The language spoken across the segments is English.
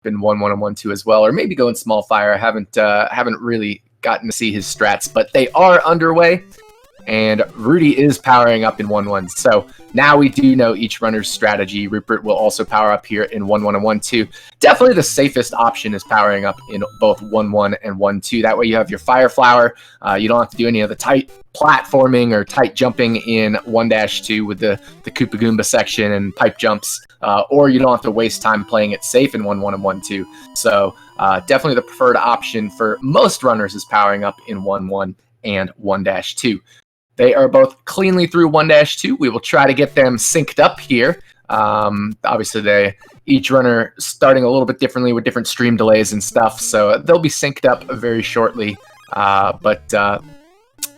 in 1-1 and 1-2 as well, or maybe go in small fire. I haven't really gotten to see his strats, but they are underway. And Ruddy is powering up in 1-1. So now we do know each runner's strategy. Rupert will also power up here in 1-1 and 1-2. Definitely the safest option is powering up in both 1-1 and 1-2. That way you have your Fire Flower. You don't have to do any of the tight platforming or tight jumping in 1-2 with the Koopa Goomba section and pipe jumps. Or you don't have to waste time playing it safe in 1-1 and 1-2. So definitely the preferred option for most runners is powering up in 1-1 and 1-2. They are both cleanly through 1-2. We will try to get them synced up here. Obviously, each runner starting a little bit differently with different stream delays and stuff, so they'll be synced up very shortly. But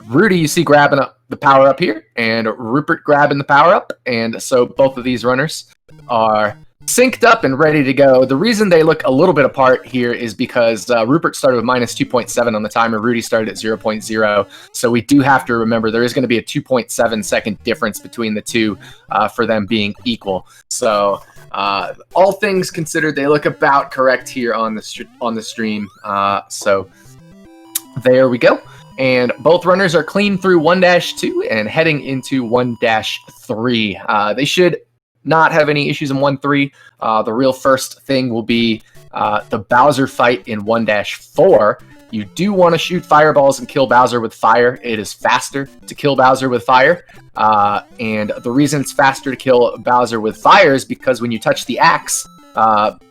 Ruddy, you see grabbing up the power up here, and Rupert grabbing the power up, and so both of these runners are synced up and ready to go. The reason they look a little bit apart here is because Rupert started with minus 2.7 on the timer. Ruddy started at 0.0. So we do have to remember there is going to be a 2.7 second difference between the two for them being equal. So all things considered, they look about correct here on the stream. So there we go. And both runners are clean through 1-2 and heading into 1-3. They should not have any issues in 1-3. The real first thing will be the Bowser fight in 1-4. You do want to shoot fireballs and kill Bowser with fire. It is faster to kill Bowser with fire. And the reason it's faster to kill Bowser with fire is because when you touch the axe,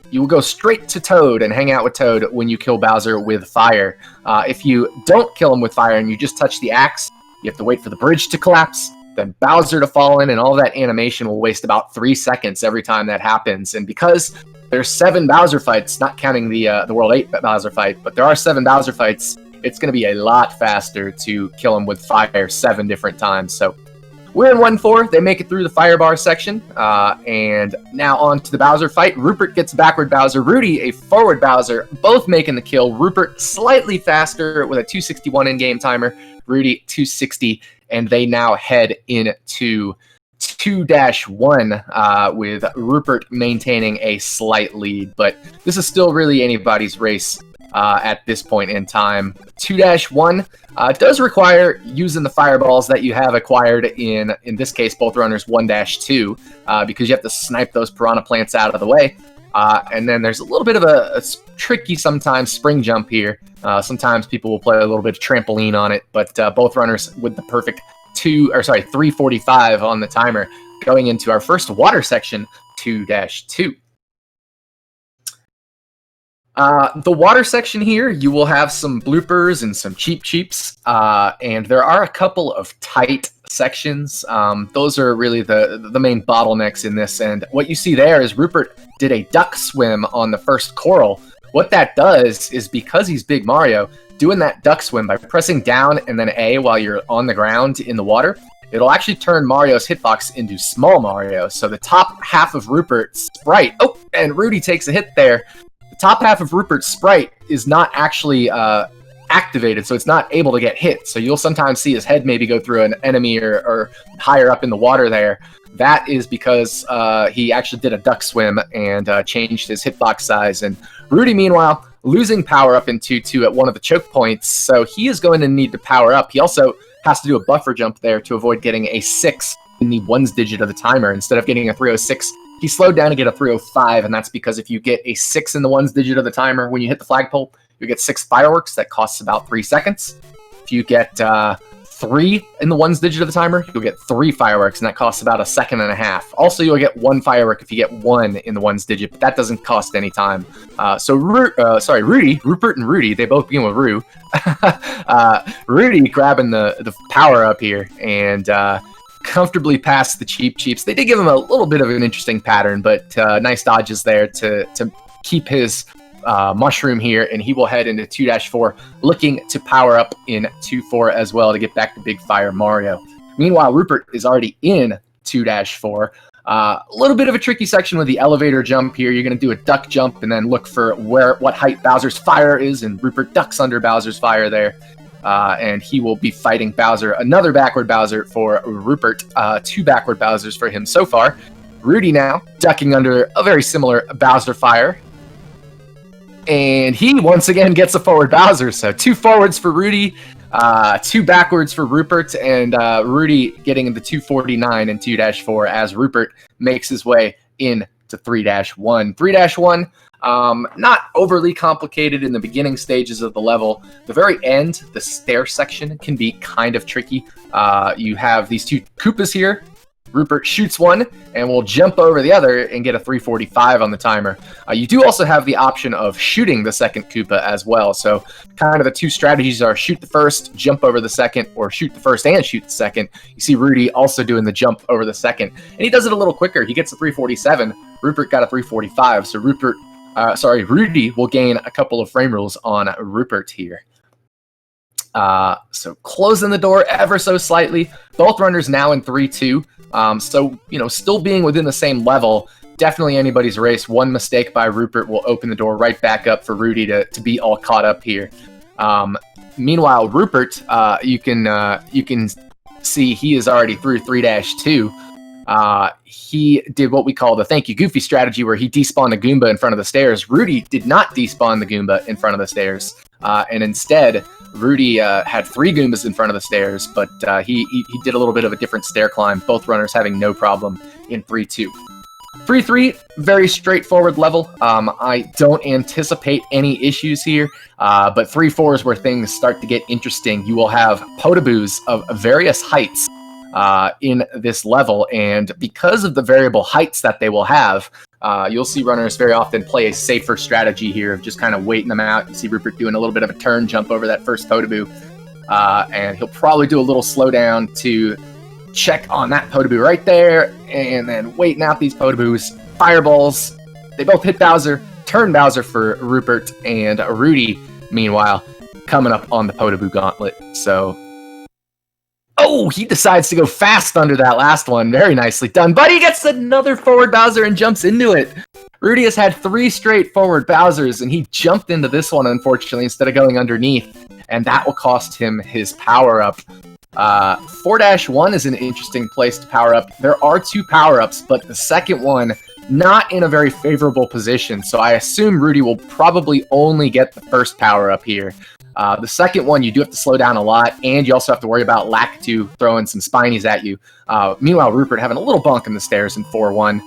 you will go straight to Toad and hang out with Toad when you kill Bowser with fire. If you don't kill him with fire and you just touch the axe, you have to wait for the bridge to collapse, then Bowser to fall in, and all that animation will waste about 3 seconds every time that happens. And because there's 7 Bowser fights, not counting the World 8 Bowser fight, but there are 7 Bowser fights, it's going to be a lot faster to kill him with fire 7 different times. So we're in 1-4. They make it through the fire bar section. And now on to the Bowser fight. Rupert gets backward Bowser. Ruddy, a forward Bowser, both making the kill. Rupert slightly faster with a 261 in-game timer. Ruddy 260. And they now head into 2-1 with Rupert maintaining a slight lead. But this is still really anybody's race at this point in time. 2-1 does require using the fireballs that you have acquired in this case, both runners 1-2, because you have to snipe those piranha plants out of the way. And then there's a little bit of a tricky sometimes spring jump here. Sometimes people will play a little bit of trampoline on it, but both runners with the perfect 3:45 on the timer going into our first water section, 2-2. The water section here, you will have some bloopers and some cheeps, and there are a couple of tight sections. Those are really the main bottlenecks in this, and what you see there is Rupert did a duck swim on the first coral. What that does is, because he's Big Mario, doing that duck swim by pressing down and then A while you're on the ground in the water, it'll actually turn Mario's hitbox into Small Mario. So the top half of Rupert's sprite, oh, and Ruddy takes a hit there. The top half of Rupert's sprite is not actually activated, so it's not able to get hit. So you'll sometimes see his head maybe go through an enemy or higher up in the water there. That is because he actually did a duck swim and changed his hitbox size. And Ruddy, meanwhile, losing power up in 2-2 at one of the choke points, so he is going to need to power up. He also has to do a buffer jump there to avoid getting a 6 in the ones digit of the timer. Instead of getting a 306, he slowed down to get a 305, and that's because if you get a 6 in the ones digit of the timer when you hit the flagpole, you get 6 fireworks. That costs about 3 seconds. If you get 3 in the ones digit of the timer, you'll get 3 fireworks, and that costs about 1.5 seconds. Also, you'll get 1 firework if you get 1 in the ones digit, but that doesn't cost any time. Ruddy, Rupert and Ruddy, they both begin with Rue. Ruddy grabbing the power up here and comfortably past the cheeps. They did give him a little bit of an interesting pattern, but nice dodges there to keep his mushroom here, and he will head into 2-4, looking to power up in 2-4 as well to get back to Big Fire Mario. Meanwhile, Rupert is already in 2-4. A little bit of a tricky section with the elevator jump here. You're going to do a duck jump and then look for what height Bowser's fire is, and Rupert ducks under Bowser's fire there. And he will be fighting Bowser. Another backward Bowser for Rupert. 2 backward Bowsers for him so far. Ruddy now ducking under a very similar Bowser fire. and he once again gets a forward Bowser. So 2 forwards for Ruddy, 2 backwards for Rupert, and Ruddy getting into 249 and 2-4 as Rupert makes his way into 3-1. 3-1, not overly complicated in the beginning stages of the level. The very end, the stair section, can be kind of tricky. You have these 2 Koopas here. Rupert shoots one and will jump over the other and get a 345 on the timer. You do also have the option of shooting the second Koopa as well. So kind of the 2 strategies are shoot the first, jump over the second, or shoot the first and shoot the second. You see Ruddy also doing the jump over the second. And he does it a little quicker. He gets a 347. Rupert got a 345. So Ruddy will gain a couple of frame rules on Rupert here. So closing the door ever so slightly. Both runners now in 3-2. So, still being within the same level, definitely anybody's race. One mistake by Rupert will open the door right back up for Ruddy to be all caught up here. Meanwhile, Rupert, you can see he is already through 3-2. He did what we call the thank you Goofy strategy, where he despawned a Goomba in front of the stairs. Ruddy did not despawn the Goomba in front of the stairs, and instead Ruddy had 3 Goombas in front of the stairs, but he did a little bit of a different stair climb, both runners having no problem in 3-2. 3-3, very straightforward level. I don't anticipate any issues here, but 3-4 is where things start to get interesting. You will have Potaboos of various heights in this level, and because of the variable heights that they will have, you'll see runners very often play a safer strategy here of just kind of waiting them out. You see Rupert doing a little bit of a turn jump over that first Potaboo, and he'll probably do a little slowdown to check on that Potaboo right there, and then waiting out these Potaboos. Fireballs, they both hit Bowser, turn Bowser for Rupert, and Ruddy, meanwhile, coming up on the Potaboo gauntlet. So, oh, he decides to go fast under that last one. Very nicely done. But he gets another forward Bowser and jumps into it. Ruddy has had 3 straight forward Bowsers, and he jumped into this one, unfortunately, instead of going underneath. And that will cost him his power-up. 4-1 is an interesting place to power up. There are 2 power-ups, but the second one, not in a very favorable position. So I assume Ruddy will probably only get the first power-up here. The second one, you do have to slow down a lot, and you also have to worry about Lakitu throwing some spinies at you. Meanwhile, Rupert having a little bunk in the stairs in 4-1,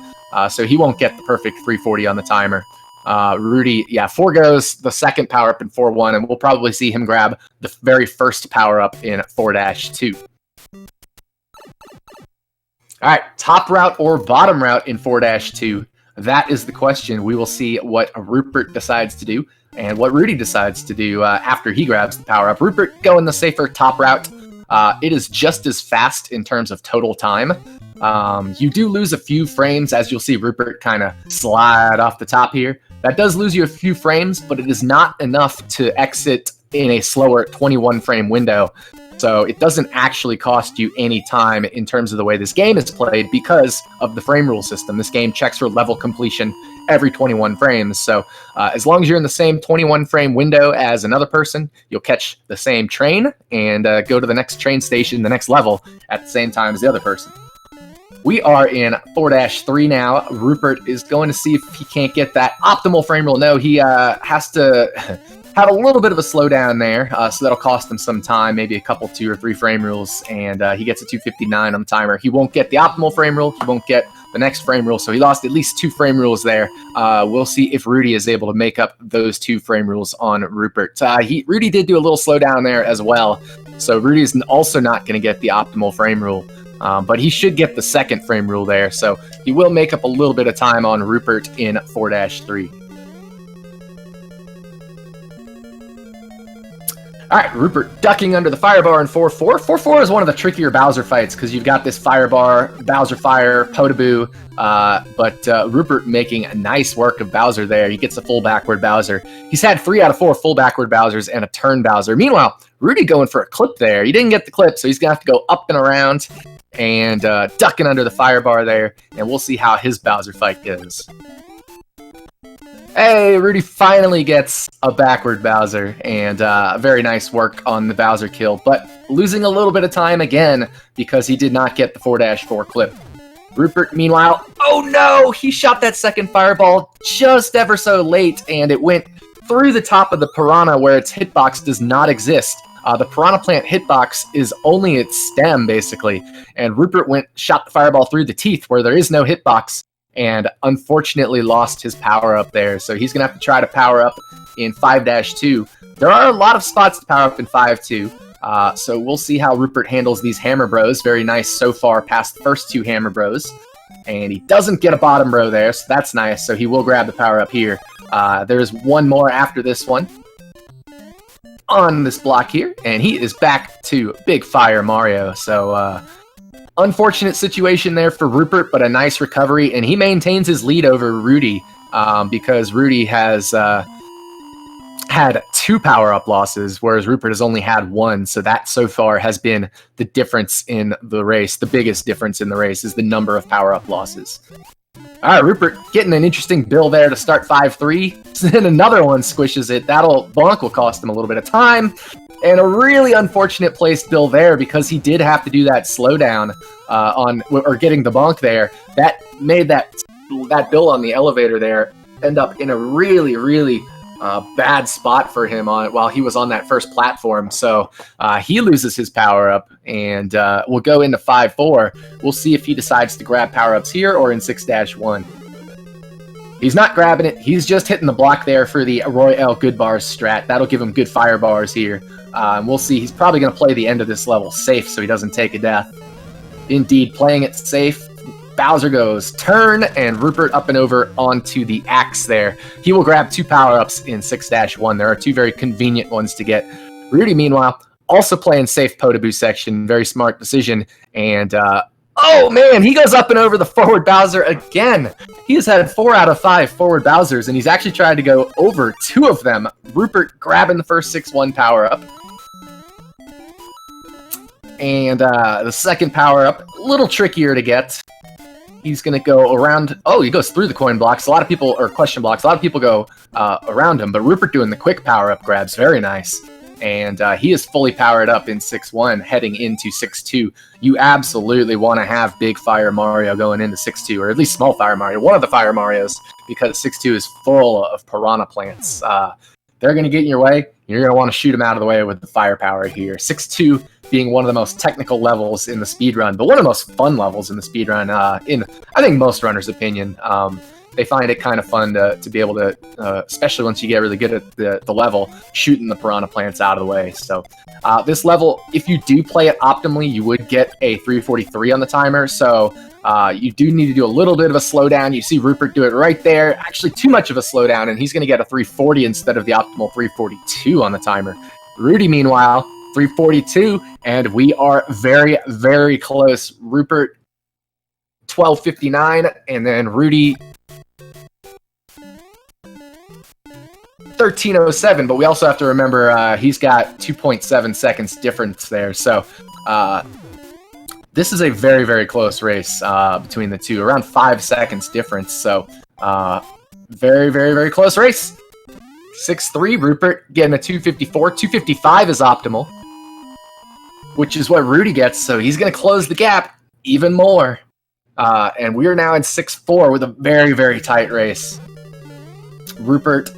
so he won't get the perfect 340 on the timer. Ruddy, foregoes the second power-up in 4-1, and we'll probably see him grab the very first power-up in 4-2. All right, top route or bottom route in 4-2? That is the question. We will see what Rupert decides to do and what Ruddy decides to do after he grabs the power-up. Rupert going the safer top route. It is just as fast in terms of total time. You do lose a few frames, as you'll see Rupert kind of slide off the top here. That does lose you a few frames, but it is not enough to exit in a slower 21-frame window. So it doesn't actually cost you any time in terms of the way this game is played because of the frame rule system. This game checks for level completion every 21 frames. So as long as you're in the same 21-frame window as another person, you'll catch the same train and go to the next train station, the next level, at the same time as the other person. We are in 4-3 now. Rupert is going to see if he can't get that optimal frame rule. No, he has to have a little bit of a slowdown there, so that'll cost him some time, maybe a couple 2 or 3 frame rules, and he gets a 259 on the timer. He won't get the optimal frame rule. He won't get the next frame rule, so he lost at least 2 frame rules there. We'll see if Ruddy is able to make up those 2 frame rules on Rupert. Ruddy did do a little slowdown there as well, so Ruddy is also not going to get the optimal frame rule. But he should get the second frame rule there, so he will make up a little bit of time on Rupert in 4-3. All right, Rupert ducking under the fire bar in 4-4. 4-4 is one of the trickier Bowser fights because you've got this fire bar, Bowser fire, Potaboo, but Rupert making a nice work of Bowser there. He gets a full backward Bowser. He's had 3 out of 4 full backward Bowsers and a turn Bowser. Meanwhile, Ruddy going for a clip there. He didn't get the clip, so he's going to have to go up and around and ducking under the fire bar there, and we'll see how his Bowser fight goes. Hey, Ruddy finally gets a backward Bowser, and very nice work on the Bowser kill, but losing a little bit of time again because he did not get the 4-4 clip. Rupert, meanwhile, oh no, he shot that second fireball just ever so late, and it went through the top of the Piranha where its hitbox does not exist. The Piranha Plant hitbox is only its stem, basically. And Rupert shot the fireball through the teeth where there is no hitbox, and unfortunately lost his power-up there. So he's going to have to try to power up in 5-2. There are a lot of spots to power up in 5-2. So we'll see how Rupert handles these Hammer Bros. Very nice so far past the first 2 Hammer Bros. And he doesn't get a bottom row there, so that's nice. So he will grab the power-up here. There's one more after this one on this block here, and he is back to Big Fire Mario. So unfortunate situation there for Rupert, but a nice recovery, and he maintains his lead over Ruddy because Ruddy has had 2 power-up losses, whereas Rupert has only had 1. So that so far has been the difference in the race. The biggest difference in the race is the number of power-up losses. All right, Rupert getting an interesting bill there to start 5-3. Then another one squishes it. Bonk will cost him a little bit of time. And a really unfortunate placed bill there because he did have to do that slowdown or getting the bonk there. That made that bill on the elevator there end up in a really, really bad spot for him while he was on that first platform. So he loses his power-up, and we'll go into 5-4. We'll see if he decides to grab power-ups here or in 6-1. He's not grabbing it. He's just hitting the block there for the Roy L. Good Bars strat. That'll give him good fire bars here. And we'll see. He's probably going to play the end of this level safe so he doesn't take a death. Indeed, playing it safe. Bowser goes turn, and Rupert up and over onto the axe there. He will grab 2 power-ups in 6-1. There are 2 very convenient ones to get. Ruddy, meanwhile, also playing safe Potaboo section. Very smart decision. And, oh man, he goes up and over the forward Bowser again. He has had 4 out of 5 forward Bowsers, and he's actually tried to go over 2 of them. Rupert grabbing the first 6-1 power-up. And the second power-up, a little trickier to get. He's going to go around. Oh, he goes through the coin blocks. Or question blocks. A lot of people go around him, but Rupert doing the quick power-up grabs. Very nice. And he is fully powered up in 6-1, heading into 6-2. You absolutely want to have Big Fire Mario going into 6-2, or at least Small Fire Mario, one of the Fire Marios, because 6-2 is full of Piranha Plants. They're going to get in your way. You're going to want to shoot them out of the way with the firepower here. 6-2 being one of the most technical levels in the speedrun, but one of the most fun levels in the speedrun, in, I think, most runners' opinion. They find it kind of fun to be able to, especially once you get really good at the level, shooting the Piranha Plants out of the way. So this level, if you do play it optimally, you would get a 343 on the timer. So you do need to do a little bit of a slowdown. You see Rupert do it right there. Actually, too much of a slowdown, and he's going to get a 340 instead of the optimal 342 on the timer. Ruddy, meanwhile, 342, and we are very, very close. Rupert, 12:59, and then Ruddy, 13:07, but we also have to remember he's got 2.7 seconds difference there. So this is a very, very close race between the two, around 5 seconds difference. So very, very, very close race. 6-3, Rupert getting a 254. 255 is optimal, which is what Ruddy gets. So he's going to close the gap even more. And we are now in 6-4 with a very, very tight race. Rupert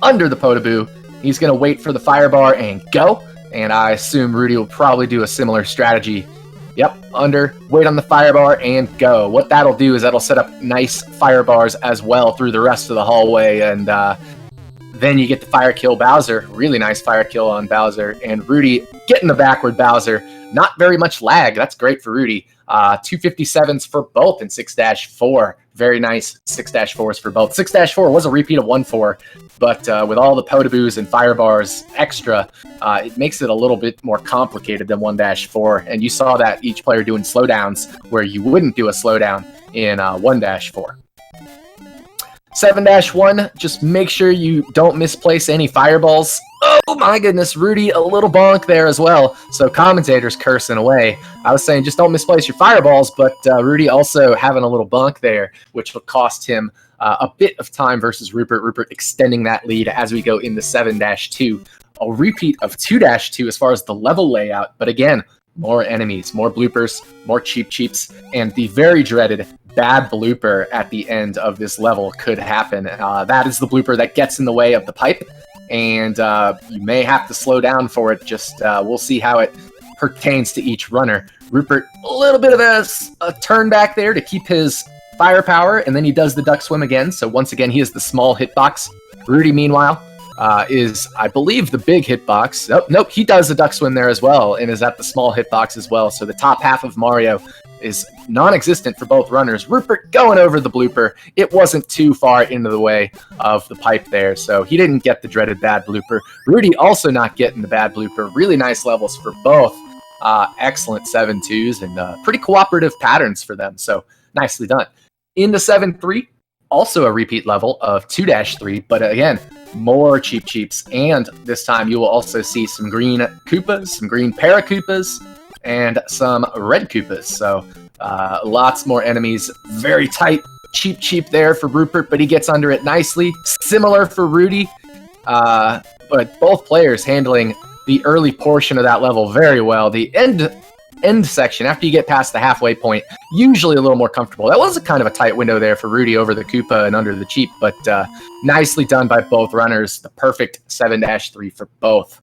under the Potaboo. He's going to wait for the fire bar and go. And I assume Ruddy will probably do a similar strategy. Yep, under, wait on the fire bar, and go. What that'll do is that'll set up nice fire bars as well through the rest of the hallway. And then you get the fire kill Bowser. Really nice fire kill on Bowser. And Ruddy getting the backward Bowser. Not very much lag. That's great for Ruddy. 257s for both in 6-4. Very nice 6-4s for both. 6-4 was a repeat of 1-4, but with all the Potaboos and fire bars extra, it makes it a little bit more complicated than 1-4. And you saw that each player doing slowdowns where you wouldn't do a slowdown in 1-4. 7-1, just make sure you don't misplace any fireballs. Oh my goodness, Ruddy, a little bonk there as well. So commentators cursing away. I was saying just don't misplace your fireballs, but Ruddy also having a little bonk there, which will cost him a bit of time versus Rupert. Rupert extending that lead as we go into 7-2. A repeat of 2-2 as far as the level layout, but again, more enemies, more bloopers, more cheeps, and the very dreaded bad blooper at the end of this level could happen. That is the blooper that gets in the way of the pipe. and you may have to slow down for it. Just we'll see how it pertains to each runner. Roopert, a little bit of a turn back there to keep his firepower, and then he does the duck swim again. So once again, he is the small hitbox. Ruddy, meanwhile, is, I believe, the big hitbox. Oh, nope, he does the duck swim there as well, and is at the small hitbox as well. So the top half of Mario is non-existent for both runners. Roopert going over the blooper. It wasn't too far into the way of the pipe there, so he didn't get the dreaded bad blooper. Ruddy also not getting the bad blooper. Really nice levels for both. Excellent 7-2s and pretty cooperative patterns for them, so nicely done. Into 7-3, also a repeat level of 2-3, but again, more Cheep Cheeps, and this time you will also see some green Koopas, some green Para-Koopas, and some red Koopas, so lots more enemies. Very tight Cheep Cheep there for Roopert, but he gets under it nicely. Similar for Ruddy, but both players handling the early portion of that level very well. The end section, after you get past the halfway point, usually a little more comfortable. That was a kind of a tight window there for Ruddy over the Koopa and under the Cheep, but nicely done by both runners. The perfect 7-3 for both.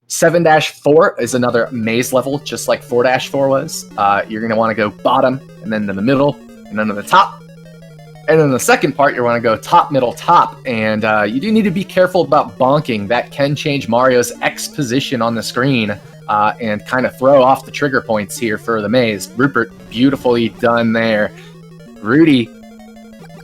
7-4 is another maze level, just like 4-4 was. You're going to want to go bottom, and then in the middle, and then to the top. And then the second part, you want to go top, middle, top. And you do need to be careful about bonking. That can change Mario's X position on the screen and kind of throw off the trigger points here for the maze. Roopert, beautifully done there. Ruddy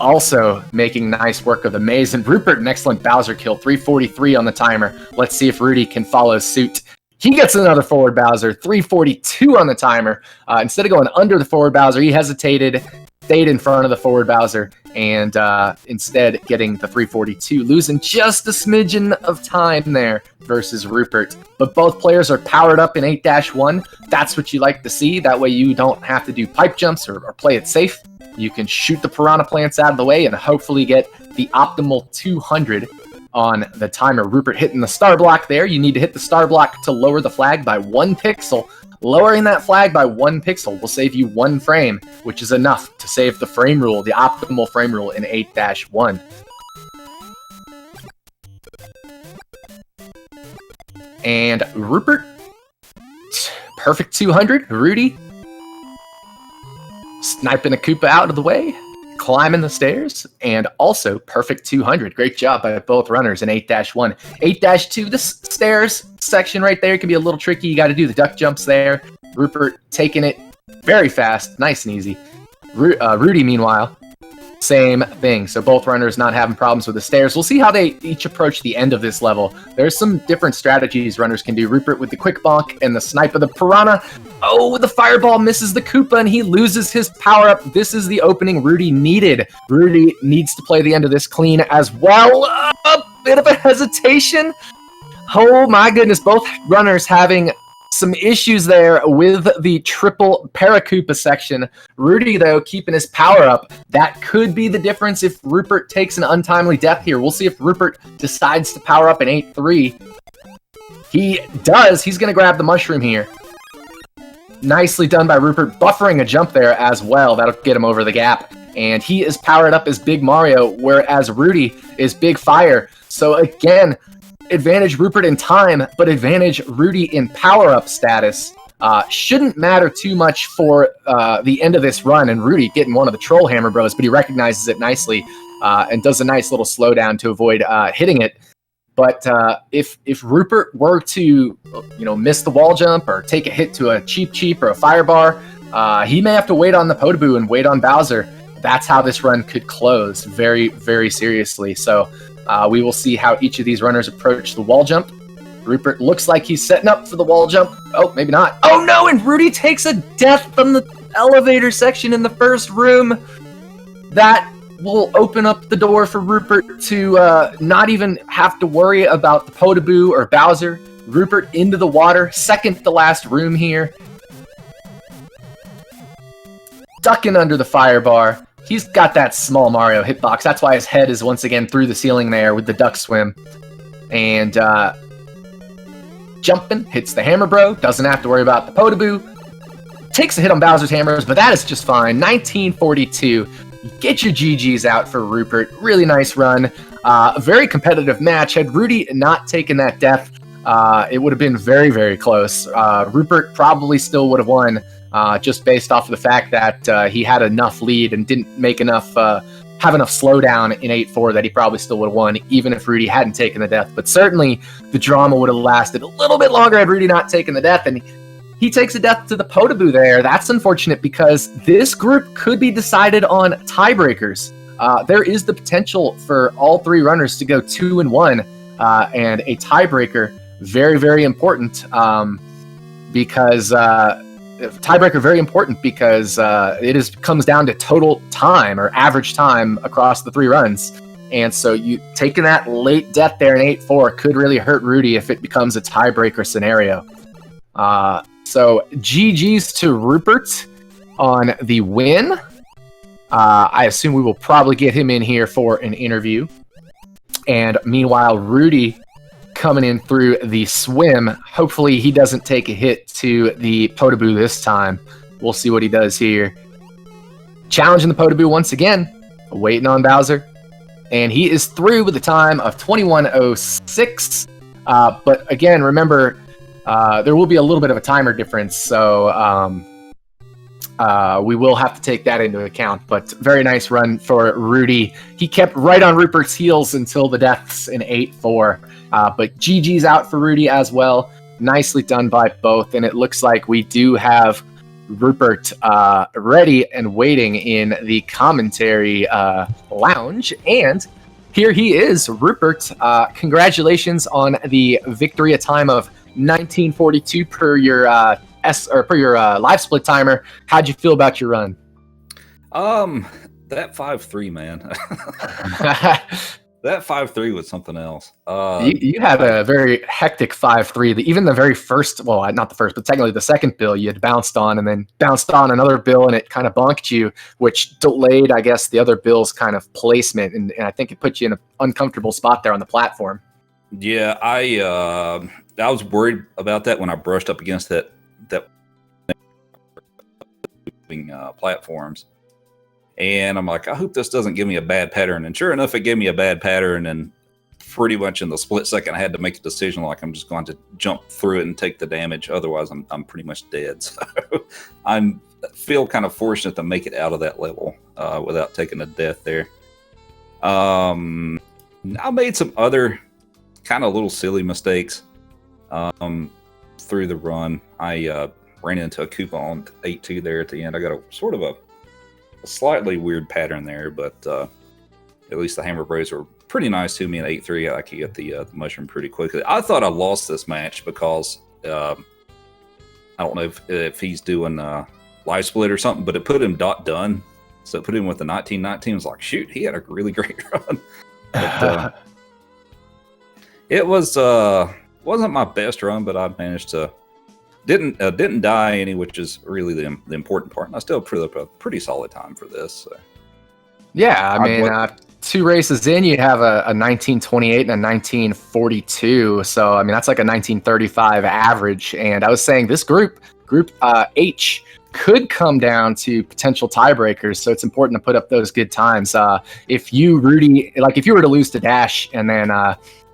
also making nice work of the maze. And Roopert, an excellent Bowser kill, 343 on the timer. Let's see if Ruddy can follow suit. He gets another forward Bowser, 342 on the timer. Instead of going under the forward Bowser, he hesitated, stayed in front of the forward Bowser, and instead getting the 342, losing just a smidgen of time there versus Roopert. But both players are powered up in 8-1. That's what you like to see. That way you don't have to do pipe jumps or play it safe. You can shoot the piranha plants out of the way and hopefully get the optimal 200 on the timer. Roopert hitting the star block there. You need to hit the star block to lower the flag by 1 pixel. Lowering that flag by 1 pixel will save you 1 frame, which is enough to save the frame rule, the optimal frame rule in 8-1. And Roopert, perfect 200. Ruddy, sniping a Koopa out of the way, climbing the stairs, and also perfect 200. Great job by both runners in 8-1. 8-2, this stairs section right there can be a little tricky. You got to do the duck jumps there. Roopert taking it very fast, nice and easy. Ruddy, meanwhile, same thing. So both runners not having problems with the stairs. We'll see how they each approach the end of this level. There's some different strategies runners can do. Roopert with the quick bonk and the snipe of the piranha. Oh, the fireball misses the Koopa and he loses his power-up. This is the opening Ruddy needed. Ruddy needs to play the end of this clean as well. A bit of a hesitation. Oh my goodness, both runners having some issues there with the triple Para-Koopa section. Ruddy, though, keeping his power up. That could be the difference if Roopert takes an untimely death here. We'll see if Roopert decides to power up in 8-3. He does. He's going to grab the mushroom here. Nicely done by Roopert, buffering a jump there as well. That'll get him over the gap. And he is powered up as Big Mario, whereas Ruddy is Big Fire. So again, advantage Roopert in time, but advantage Ruddy in power-up status. Shouldn't matter too much for the end of this run, and Ruddy getting one of the Troll Hammer Bros, but he recognizes it nicely and does a nice little slowdown to avoid hitting it. But if Roopert were to miss the wall jump or take a hit to a Cheep Cheep or a Fire Bar, he may have to wait on the Potaboo and wait on Bowser. That's how this run could close very, very seriously. So we will see how each of these runners approach the wall jump. Roopert looks like he's setting up for the wall jump. Oh, maybe not. Oh no, and Ruddy takes a death from the elevator section in the first room. That will open up the door for Roopert to not even have to worry about the Potaboo or Bowser. Roopert into the water, second to last room here. Ducking under the fire bar. He's got that small Mario hitbox. That's why his head is once again through the ceiling there with the duck swim. And jumping, hits the Hammer Bro. Doesn't have to worry about the Potaboo. Takes a hit on Bowser's hammers, but that is just fine. 1942. get your GGs out for Rupert. Really nice run. A very competitive match. Had Ruddy not taken that death, it would have been very, very close. Rupert probably still would have won, just based off of the fact that he had enough lead and didn't make enough, have enough slowdown in 8-4 that he probably still would have won, even if Ruddy hadn't taken the death. But certainly the drama would have lasted a little bit longer had Ruddy not taken the death, and he takes a death to the Potaboo there. That's unfortunate because this group could be decided on tiebreakers. There is the potential for all three runners to go 2-1, and a tiebreaker very, very important because it comes down to total time or average time across the three runs. And so you taking that late death there in 8-4 could really hurt Ruddy if it becomes a tiebreaker scenario. So GG's to Rupert on the win. I assume we will probably get him in here for an interview. And meanwhile, Ruddy coming in through the swim. Hopefully he doesn't take a hit to the Potaboo this time. We'll see what he does here. Challenging the Potaboo once again. Waiting on Bowser. And he is through with a time of 21:06. But again, remember, there will be a little bit of a timer difference, so we will have to take that into account. But very nice run for Ruddy. He kept right on Rupert's heels until the deaths in 8-4. But GG's out for Ruddy as well. Nicely done by both, and it looks like we do have Rupert ready and waiting in the commentary lounge. And here he is, Rupert. Congratulations on the victory, a time of 1942 per your live split timer. How'd you feel about your run? That 5-3, man. That 5-3 was something else. You had a very hectic 5-3. Even the very first, well, not the first, but technically the second bill you had bounced on, and then bounced on another bill, and it kind of bonked you, which delayed, I guess, the other bill's kind of placement, and I think it put you in an uncomfortable spot there on the platform. Yeah, I was worried about that when I brushed up against that platforms. And I'm like, I hope this doesn't give me a bad pattern. And sure enough, it gave me a bad pattern. And pretty much in the split second, I had to make a decision like I'm just going to jump through it and take the damage. Otherwise, I'm pretty much dead. So I feel kind of fortunate to make it out of that level without taking a death there. I made some other kind of little silly mistakes through the run. I ran into a coupon 8-2 there at the end. I got a sort of a slightly weird pattern there, but at least the Hammer Bros were pretty nice to me in 8-3. I could get the mushroom pretty quickly. I thought I lost this match because I don't know if he's doing live split or something, but it put him done. So it put him with the 19-19. I was like, shoot, he had a really great run. But, it wasn't my best run, but I managed to didn't die any, which is really the important part. And I still put up a pretty solid time for this. So. Yeah, I mean, 2 races in, you have a 1928 and a 1942. So, I mean, that's like a 1935 average. And I was saying this group H, could come down to potential tiebreakers. So it's important to put up those good times. If you were to lose to Dash and then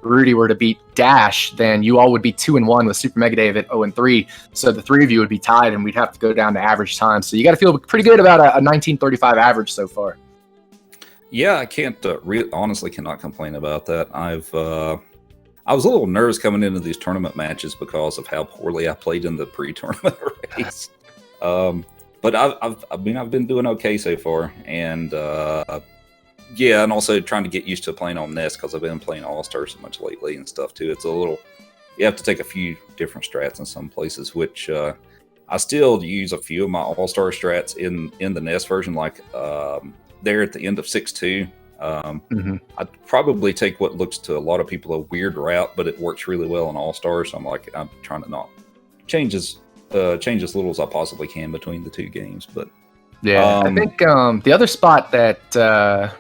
Ruddy were to beat Dash, then you all would be 2-1 with Super Mega Dave at 0-3. So the three of you would be tied, and we'd have to go down to average time. So you got to feel pretty good about a 1935 average so far. Yeah, I can't honestly cannot complain about that. I was a little nervous coming into these tournament matches because of how poorly I played in the pre-tournament race. But I've been doing okay so far, and yeah, and also trying to get used to playing on Nest because I've been playing All-Star so much lately and stuff too. It's a little, you have to take a few different strats in some places, which I still use a few of my All-Star strats in the Nest version, like there at the end of 6-2. I'd probably take what looks to a lot of people a weird route, but it works really well in All-Star, so I'm trying to not change as little as I possibly can between the two games, but yeah, I think the other spot that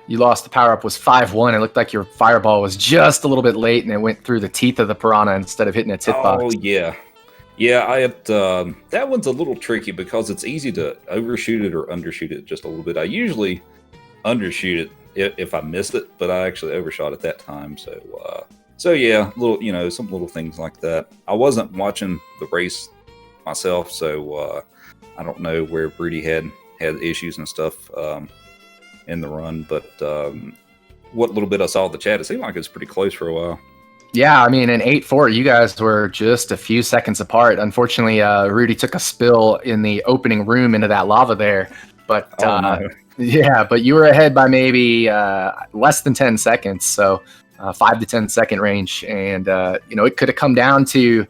you lost the power up was 5-1. It looked like your fireball was just a little bit late, and it went through the teeth of the piranha instead of hitting its hitbox. Oh yeah. I had that one's a little tricky because it's easy to overshoot it or undershoot it just a little bit. I usually undershoot it if I missed it, but I actually overshot it that time. So yeah, little some little things like that. I wasn't watching the race myself, so I don't know where Rudy had issues and stuff in the run, but what little bit I saw in the chat, it seemed like it was pretty close for a while. Yeah, I mean, in 8-4, you guys were just a few seconds apart. Unfortunately, Rudy took a spill in the opening room into that lava there. But no. yeah, but you were ahead by maybe less than 10 seconds, so 5 to 10 second range. And, it could have come down to,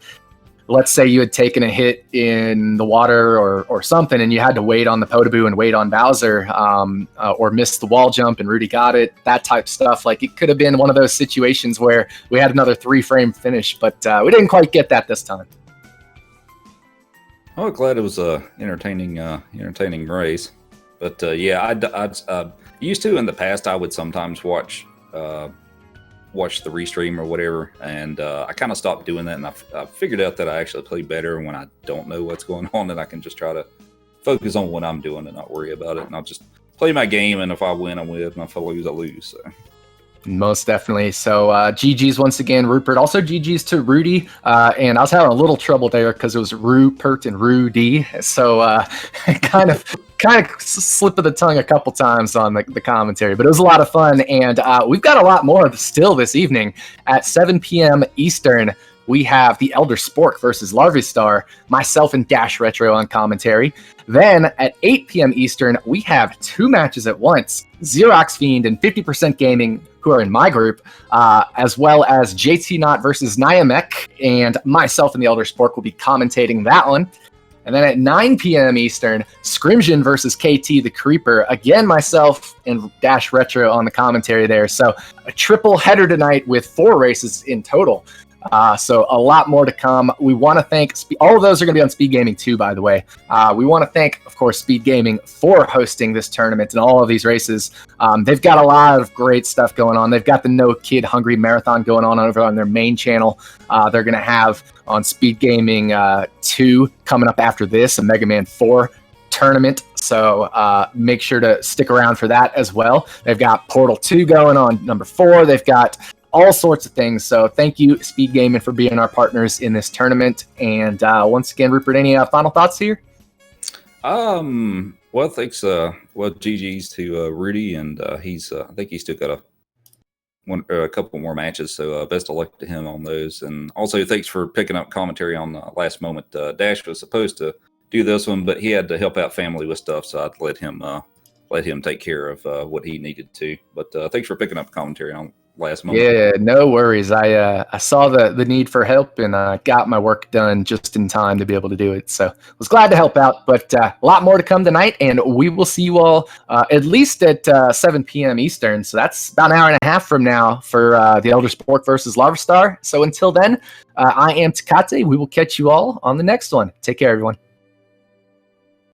let's say you had taken a hit in the water or something, and you had to wait on the Podoboo and wait on Bowser, or miss the wall jump and Rudy got it, that type of stuff. Like, it could have been one of those situations where we had another 3-frame finish, but we didn't quite get that this time. I'm glad it was a entertaining race. But yeah, I used to in the past. I would sometimes watch the restream or whatever, and I kind of stopped doing that. And I figured out that I actually play better when I don't know what's going on, and I can just try to focus on what I'm doing and not worry about it. And I'll just play my game, and if I win, I win, and if I lose, I lose. So. Most definitely. So GG's once again, Rupert. Also GG's to Rudy. And I was having a little trouble there because it was Rupert and Rudy. So kind of slip of the tongue a couple times on the commentary. But it was a lot of fun. And we've got a lot more still this evening. At 7 p.m. Eastern, we have the Elder Spork versus Larvistar, myself and Dash Retro on commentary. Then at 8 p.m. Eastern, we have 2 matches at once. Xerox Fiend and 50% Gaming, who are in my group, as well as JT Knot versus Nyamek, and myself and the Elder Spork will be commentating that one. And then at 9 p.m. Eastern, Scrimgeon versus KT the Creeper. Again, myself and Dash Retro on the commentary there. So a triple header tonight with 4 races in total. So a lot more to come. We want to thank all of those are going to be on Speed Gaming too, by the way. We want to thank, of course, Speed Gaming for hosting this tournament and all of these races. They've got a lot of great stuff going on. They've got the No Kid Hungry Marathon going on over on their main channel. They're going to have on Speed Gaming 2 coming up after this, a Mega Man 4 tournament. So make sure to stick around for that as well. They've got Portal 2 going on number 4. They've got all sorts of things. So thank you, Speed Gaming, for being our partners in this tournament. And once again, Rupert, any final thoughts here? Well, thanks. GG's to Rudy, and he's I think he's still got a couple more matches. So best of luck to him on those. And also thanks for picking up commentary on Last Moment. Dash was supposed to do this one, but he had to help out family with stuff, so I'd let him take care of what he needed to. But thanks for picking up commentary on Last Moment. Yeah, no worries. I saw the need for help, and I got my work done just in time to be able to do it. So I was glad to help out, but a lot more to come tonight, and we will see you all at least at 7 p.m. Eastern. So that's about an hour and a half from now for the Elder Spork versus Larvistar. So until then, I am Takate. We will catch you all on the next one. Take care, everyone.